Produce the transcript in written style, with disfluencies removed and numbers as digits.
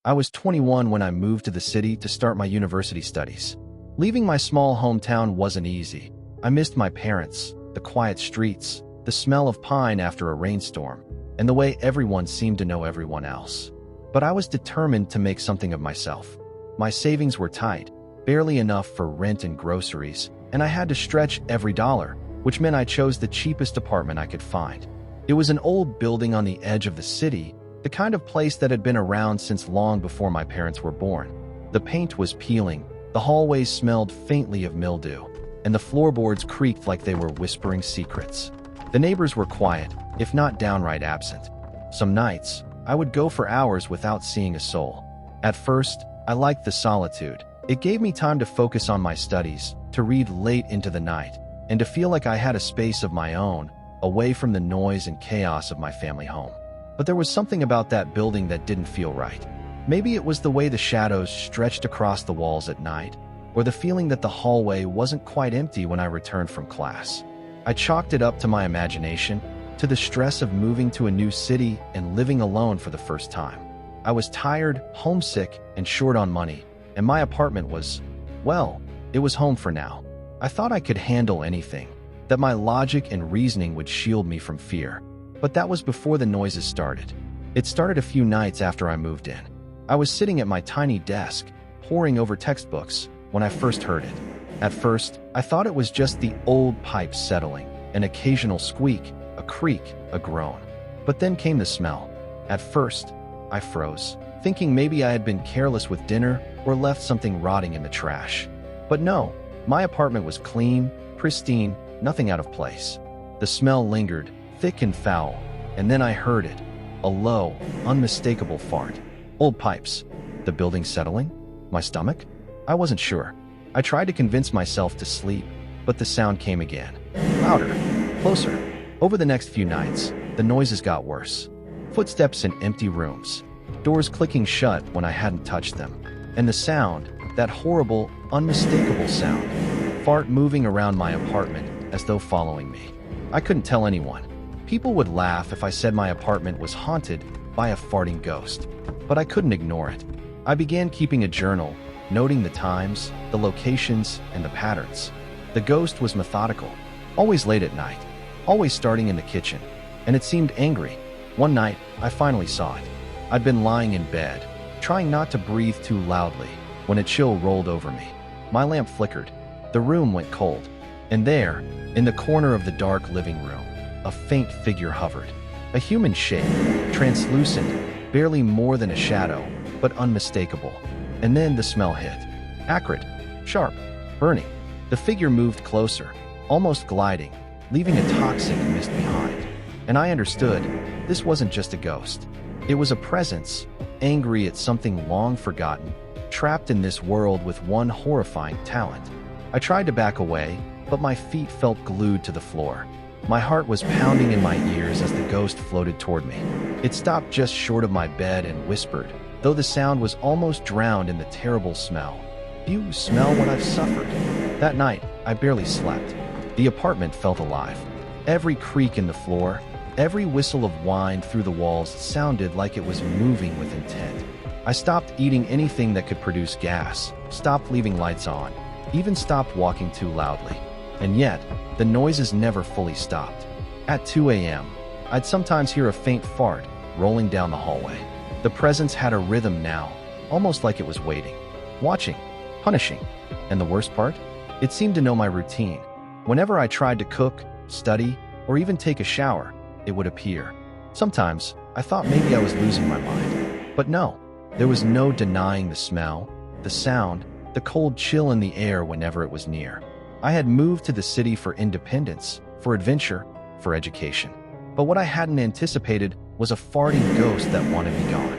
I was 21 when I moved to the city to start my university studies. Leaving my small hometown wasn't easy. I missed my parents, the quiet streets, the smell of pine after a rainstorm, and the way everyone seemed to know everyone else. But I was determined to make something of myself. My savings were tight, barely enough for rent and groceries, and I had to stretch every dollar, which meant I chose the cheapest apartment I could find. It was an old building on the edge of the city, the kind of place that had been around since long before my parents were born. The paint was peeling, the hallways smelled faintly of mildew, and the floorboards creaked like they were whispering secrets. The neighbors were quiet, if not downright absent. Some nights, I would go for hours without seeing a soul. At first, I liked the solitude. It gave me time to focus on my studies, to read late into the night, and to feel like I had a space of my own, away from the noise and chaos of my family home. But there was something about that building that didn't feel right. Maybe it was the way the shadows stretched across the walls at night, or the feeling that the hallway wasn't quite empty when I returned from class. I chalked it up to my imagination, to the stress of moving to a new city and living alone for the first time. I was tired, homesick, and short on money, and my apartment was, well, it was home for now. I thought I could handle anything, that my logic and reasoning would shield me from fear. But that was before the noises started. It started a few nights after I moved in. I was sitting at my tiny desk, poring over textbooks, when I first heard it. At first, I thought it was just the old pipes settling, an occasional squeak, a creak, a groan. But then came the smell. At first, I froze, thinking maybe I had been careless with dinner or left something rotting in the trash. But no, my apartment was clean, pristine, nothing out of place. The smell lingered, thick and foul, and then I heard it, a low, unmistakable fart. Old pipes. The building settling? My stomach? I wasn't sure. I tried to convince myself to sleep, but the sound came again. Louder, closer. Over the next few nights, the noises got worse. Footsteps in empty rooms, doors clicking shut when I hadn't touched them, and the sound, that horrible, unmistakable sound, fart moving around my apartment as though following me. I couldn't tell anyone. People would laugh if I said my apartment was haunted by a farting ghost, but I couldn't ignore it. I began keeping a journal, noting the times, the locations, and the patterns. The ghost was methodical, always late at night, always starting in the kitchen, and it seemed angry. One night, I finally saw it. I'd been lying in bed, trying not to breathe too loudly, when a chill rolled over me. My lamp flickered. The room went cold. And there, in the corner of the dark living room, a faint figure hovered. A human shape, translucent, barely more than a shadow, but unmistakable. And then the smell hit. Acrid, sharp, burning. The figure moved closer, almost gliding, leaving a toxic mist behind. And I understood, this wasn't just a ghost. It was a presence, angry at something long forgotten, trapped in this world with one horrifying talent. I tried to back away, but my feet felt glued to the floor. My heart was pounding in my ears as the ghost floated toward me. It stopped just short of my bed and whispered, though the sound was almost drowned in the terrible smell. "You smell what I've suffered." That night, I barely slept. The apartment felt alive. Every creak in the floor, every whistle of wind through the walls sounded like it was moving with intent. I stopped eating anything that could produce gas, stopped leaving lights on, even stopped walking too loudly. And yet, the noises never fully stopped. At 2 a.m., I'd sometimes hear a faint fart rolling down the hallway. The presence had a rhythm now, almost like it was waiting, watching, punishing. And the worst part? It seemed to know my routine. Whenever I tried to cook, study, or even take a shower, it would appear. Sometimes, I thought maybe I was losing my mind. But no, there was no denying the smell, the sound, the cold chill in the air whenever it was near. I had moved to the city for independence, for adventure, for education. But what I hadn't anticipated was a farting ghost that wanted me gone.